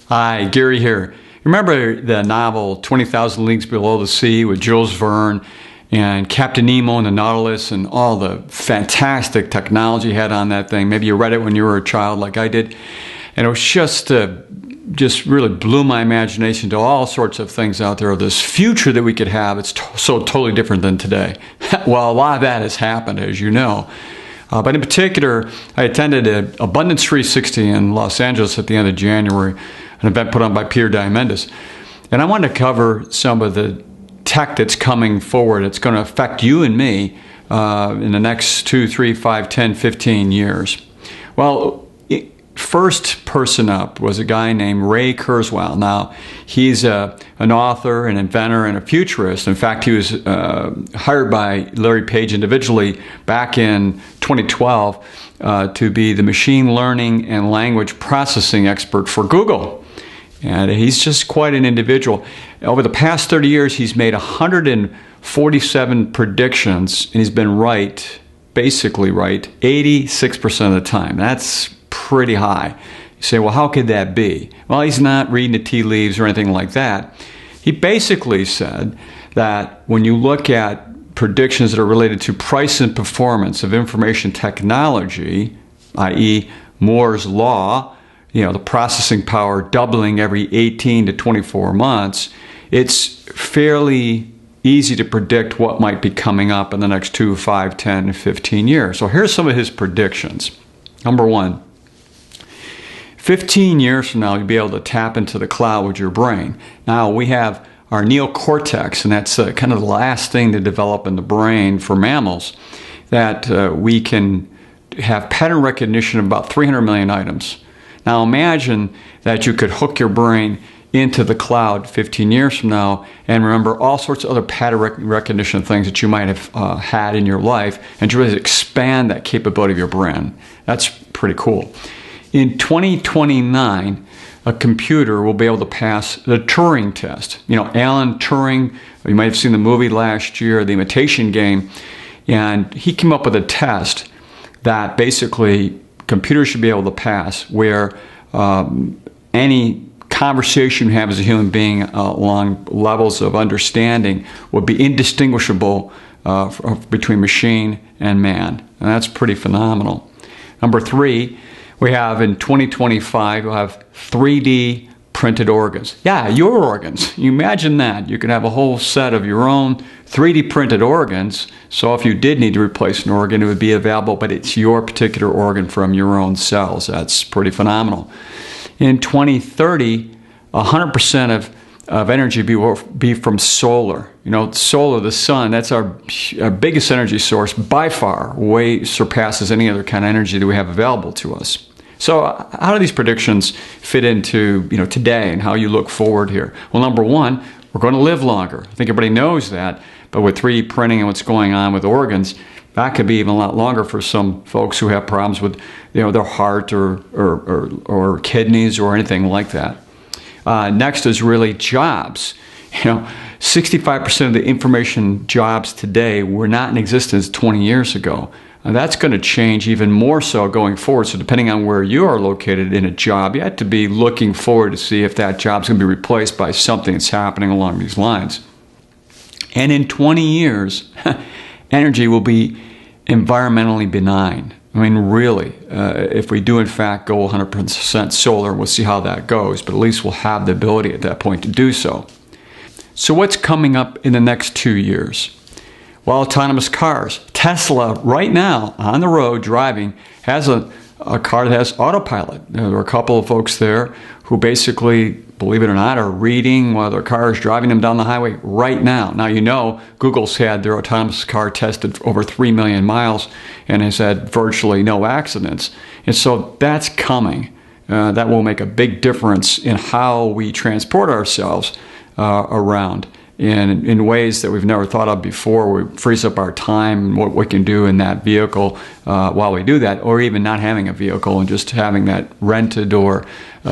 Hi, Gary here. Remember the novel 20,000 Leagues Below the Sea with Jules Verne and Captain Nemo and the Nautilus and all the fantastic technology he had on that thing? Maybe you read it when you were a child like I did. And it was just really blew my imagination to all sorts of things out there of this future that we could have. It's so totally different than today. Well, a lot of that has happened, as you know. But in particular, I attended Abundance 360 in Los Angeles at the end of January, an event put on by Peter Diamandis. And I wanted to cover some of the tech that's coming forward. It's going to affect you and me in the next 2, 3, 5, 10, 15 years. Well, first person up was a guy named Ray Kurzweil. Now, he's an author, an inventor, and a futurist. In fact, he was hired by Larry Page individually back in 2012 to be the machine learning and language processing expert for Google. And he's just quite an individual. Over the past 30 years, he's made 147 predictions, and he's been right, basically right, 86% of the time. That's pretty high. You say, well, how could that be? Well, he's not reading the tea leaves or anything like that. He basically said that when you look at predictions that are related to price and performance of information technology, i.e. Moore's law, the processing power doubling every 18 to 24 months, it's fairly easy to predict what might be coming up in the next 2, 5, 10, 15 years. So here's some of his predictions. Number one, 15 years from now, you'll be able to tap into the cloud with your brain. Now, we have our neocortex, and that's kind of the last thing to develop in the brain for mammals, that we can have pattern recognition of about 300 million items. Now imagine that you could hook your brain into the cloud 15 years from now and remember all sorts of other pattern recognition things that you might have had in your life, and to really expand that capability of your brain. That's pretty cool. In 2029, a computer will be able to pass the Turing Test. Alan Turing, you might have seen the movie last year, The Imitation Game, and he came up with a test that basically computers should be able to pass, where any conversation you have as a human being along levels of understanding would be indistinguishable between machine and man. And that's pretty phenomenal. Number three, we have in 2025, we'll have 3D printed organs. Yeah, your organs. You imagine that. You can have a whole set of your own 3D printed organs. So if you did need to replace an organ, it would be available, but it's your particular organ from your own cells. That's pretty phenomenal. In 2030, 100% of energy will be from solar. Solar, the sun, that's our biggest energy source by far, way surpasses any other kind of energy that we have available to us. So how do these predictions fit into today and how you look forward here? Well, number one, we're going to live longer. I think everybody knows that, but with 3D printing and what's going on with organs, that could be even a lot longer for some folks who have problems with their heart or kidneys or anything like that. Next is really jobs. 65% of the information jobs today were not in existence 20 years ago. And that's going to change even more so going forward. So depending on where you are located in a job, you have to be looking forward to see if that job's going to be replaced by something that's happening along these lines. And in 20 years, energy will be environmentally benign. I mean, really, if we do in fact go 100% solar, we'll see how that goes, but at least we'll have the ability at that point to do so. So what's coming up in the next 2 years? Well, autonomous cars. Tesla, right now, on the road driving, has a car that has autopilot. There are a couple of folks there who basically, believe it or not, are reading while their car is driving them down the highway right now. Now, Google's had their autonomous car tested for over 3 million miles and has had virtually no accidents. And so that's coming. That will make a big difference in how we transport ourselves around in ways that we've never thought of before. We frees up our time and what we can do in that vehicle while we do that, or even not having a vehicle and just having that rented or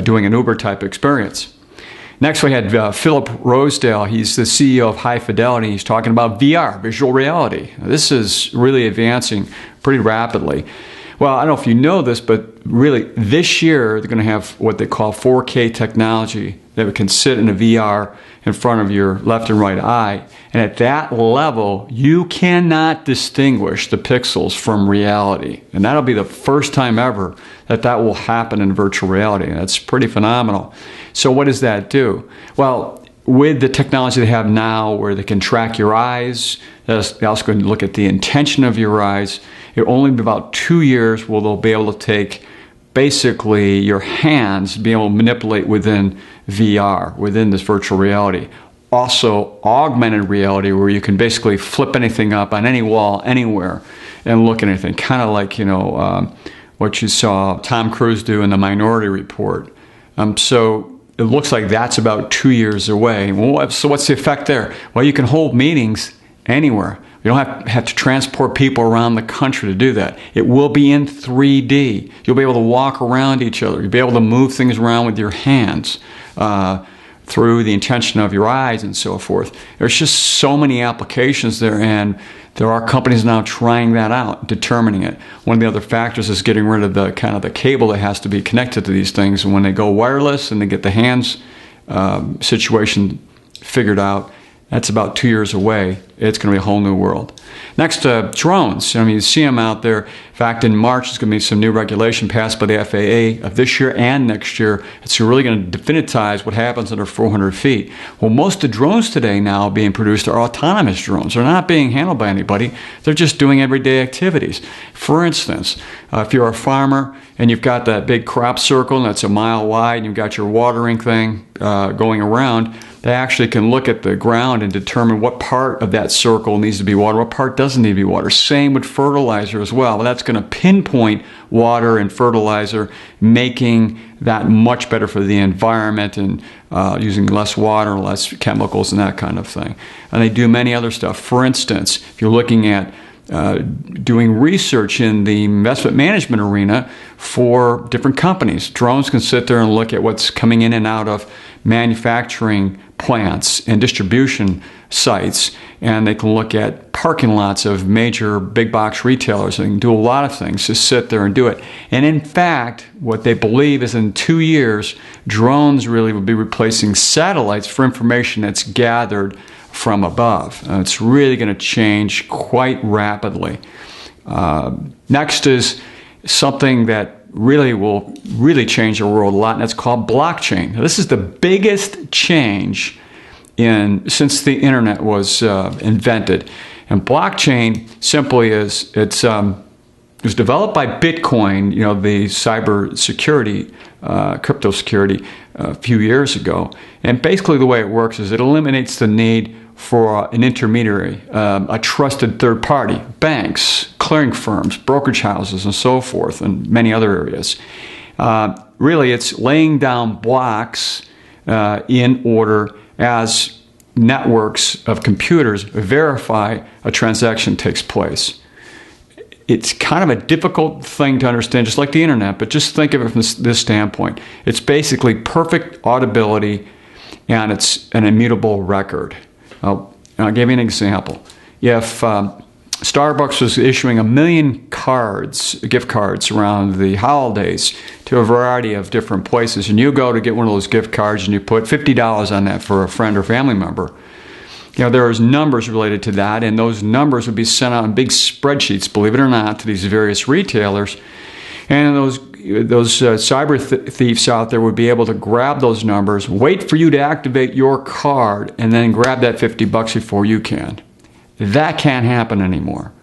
doing an Uber type experience. Next, we had Philip Rosedale. He's the CEO of High Fidelity. He's talking about VR, visual reality. Now, this is really advancing pretty rapidly. Well, I don't know if you know this, but really this year they're going to have what they call 4K technology that can sit in a VR in front of your left and right eye. And at that level, you cannot distinguish the pixels from reality. And that'll be the first time ever that that will happen in virtual reality. That's pretty phenomenal. So what does that do? Well, with the technology they have now where they can track your eyes, they also can look at the intention of your eyes. It only be about 2 years will they'll be able to take basically your hands, be able to manipulate within VR, within this virtual reality. Also augmented reality where you can basically flip anything up on any wall anywhere and look at anything. Kind of like, what you saw Tom Cruise do in the Minority Report. So it looks like that's about 2 years away. Well, so what's the effect there? Well, you can hold meetings anywhere. You don't have to transport people around the country to do that. It will be in 3D. You'll be able to walk around each other. You'll be able to move things around with your hands through the intention of your eyes and so forth. There's just so many applications there, and there are companies now trying that out, determining it. One of the other factors is getting rid of the kind of the cable that has to be connected to these things. And when they go wireless and they get the hands situation figured out, that's about 2 years away. It's going to be a whole new world. Next, drones. You see them out there. In fact, in March, there's going to be some new regulation passed by the FAA of this year and next year. It's really going to definitize what happens under 400 feet. Well, most of the drones today now being produced are autonomous drones. They're not being handled by anybody. They're just doing everyday activities. For instance, if you're a farmer and you've got that big crop circle that's a mile wide and you've got your watering thing going around, they actually can look at the ground and determine what part of that circle needs to be watered, what part doesn't need to be watered. Same with fertilizer as well. That's going to pinpoint water and fertilizer, making that much better for the environment and using less water, less chemicals and that kind of thing. And they do many other stuff. For instance, if you're looking at doing research in the investment management arena for different companies, drones can sit there and look at what's coming in and out of manufacturing plants and distribution sites, and they can look at parking lots of major big box retailers. They can do a lot of things, just sit there and do it. And in fact, what they believe is in 2 years, drones really will be replacing satellites for information that's gathered from above. It's really going to change quite rapidly. Next is something that really will change the world a lot, and that's called blockchain. Now, this is the biggest change since the internet was invented. And blockchain simply is it was developed by Bitcoin, the cyber security, crypto security, a few years ago. And basically the way it works is it eliminates the need for an intermediary, a trusted third party, banks, clearing firms, brokerage houses, and so forth, and many other areas. Really, it's laying down blocks in order as networks of computers verify a transaction takes place. It's kind of a difficult thing to understand, just like the internet, but just think of it from this standpoint. It's basically perfect audibility, and it's an immutable record. I'll give you an example. If Starbucks was issuing 1 million gift cards around the holidays to a variety of different places, and you go to get one of those gift cards and you put $50 on that for a friend or family member, there's numbers related to that, and those numbers would be sent out in big spreadsheets, believe it or not, to these various retailers. And those cyber thieves out there would be able to grab those numbers, wait for you to activate your card, and then grab that $50 before you can. That can't happen anymore.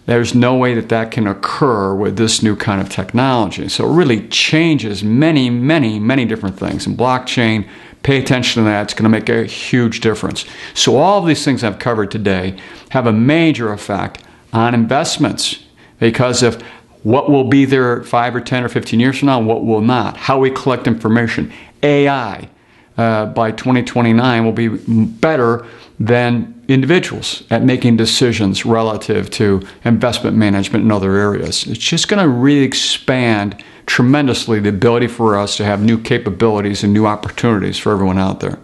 There's no way that can occur with this new kind of technology. So it really changes many, many, many different things. And blockchain, pay attention to that. It's going to make a huge difference. So all of these things I've covered today have a major effect on investments because of what will be there 5 or 10 or 15 years from now, what will not, how we collect information. AI by 2029 will be better than individuals at making decisions relative to investment management and other areas. It's just going to really expand tremendously the ability for us to have new capabilities and new opportunities for everyone out there.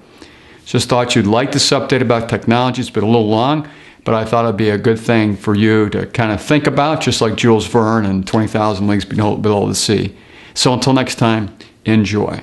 Just thought you'd like this update about technology. It's been a little long, but I thought it'd be a good thing for you to kind of think about, just like Jules Verne and 20,000 Leagues Below the Sea. So until next time, enjoy.